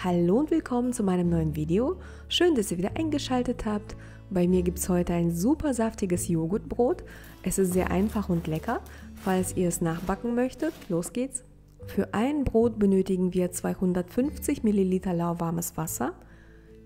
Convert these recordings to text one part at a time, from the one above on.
Hallo und willkommen zu meinem neuen Video. Schön, dass ihr wieder eingeschaltet habt. Bei mir gibt es heute ein super saftiges Joghurtbrot. Es ist sehr einfach und lecker. Falls ihr es nachbacken möchtet, los geht's. Für ein Brot benötigen wir 250 ml lauwarmes Wasser,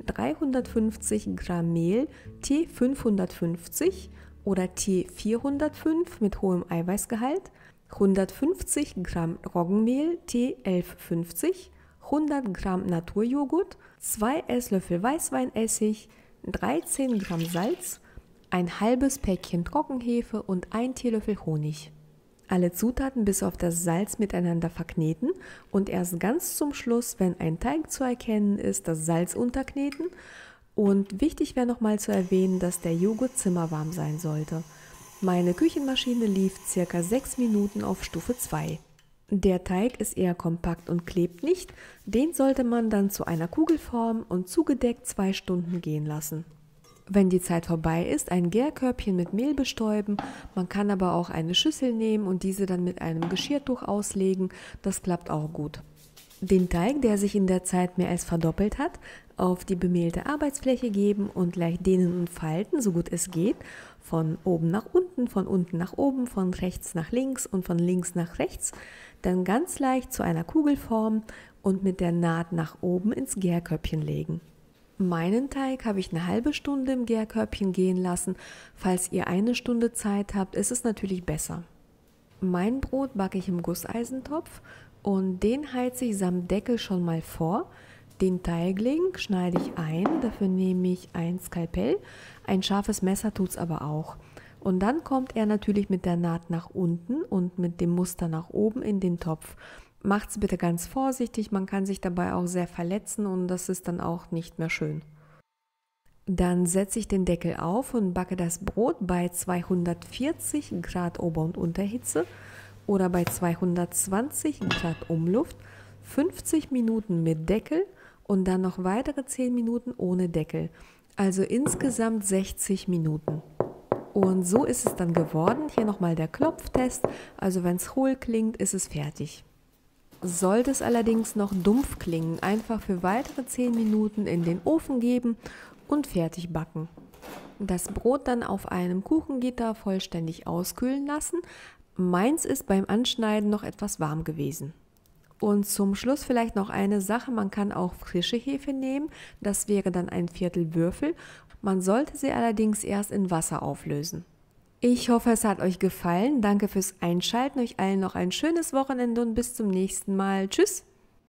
350 Gramm Mehl T550 oder T405 mit hohem Eiweißgehalt, 150 Gramm Roggenmehl T1150, 100 Gramm Naturjoghurt, 2 Esslöffel Weißweinessig, 13 Gramm Salz, ein halbes Päckchen Trockenhefe und ein Teelöffel Honig. Alle Zutaten bis auf das Salz miteinander verkneten und erst ganz zum Schluss, wenn ein Teig zu erkennen ist, das Salz unterkneten. Und wichtig wäre nochmal zu erwähnen, dass der Joghurt zimmerwarm sein sollte. Meine Küchenmaschine lief ca. 6 Minuten auf Stufe 2. Der Teig ist eher kompakt und klebt nicht, den sollte man dann zu einer Kugel formen und zugedeckt 2 Stunden gehen lassen. Wenn die Zeit vorbei ist, ein Gärkörbchen mit Mehl bestäuben, man kann aber auch eine Schüssel nehmen und diese dann mit einem Geschirrtuch auslegen, das klappt auch gut. Den Teig, der sich in der Zeit mehr als verdoppelt hat, auf die bemehlte Arbeitsfläche geben und leicht dehnen und falten, so gut es geht, von oben nach unten, von unten nach oben, von rechts nach links und von links nach rechts, dann ganz leicht zu einer Kugel formen und mit der Naht nach oben ins Gärkörbchen legen. Meinen Teig habe ich eine halbe Stunde im Gärkörbchen gehen lassen. Falls ihr eine Stunde Zeit habt, ist es natürlich besser. Mein Brot backe ich im Gusseisentopf und den heize ich samt Deckel schon mal vor. Den Teigling schneide ich ein, dafür nehme ich ein Skalpell, ein scharfes Messer tut es aber auch. Und dann kommt er natürlich mit der Naht nach unten und mit dem Muster nach oben in den Topf. Macht's bitte ganz vorsichtig, man kann sich dabei auch sehr verletzen und das ist dann auch nicht mehr schön. Dann setze ich den Deckel auf und backe das Brot bei 240 Grad Ober- und Unterhitze oder bei 220 Grad Umluft, 50 Minuten mit Deckel und dann noch weitere 10 Minuten ohne Deckel, also insgesamt 60 Minuten. Und so ist es dann geworden. Hier nochmal der Klopftest, also wenn es hohl klingt, ist es fertig. Sollte es allerdings noch dumpf klingen, einfach für weitere 10 Minuten in den Ofen geben und fertig backen. Das Brot dann auf einem Kuchengitter vollständig auskühlen lassen. Meins ist beim Anschneiden noch etwas warm gewesen. Und zum Schluss vielleicht noch eine Sache, man kann auch frische Hefe nehmen, das wäre dann ein Viertel Würfel. Man sollte sie allerdings erst in Wasser auflösen. Ich hoffe, es hat euch gefallen. Danke fürs Einschalten. Euch allen noch ein schönes Wochenende und bis zum nächsten Mal. Tschüss!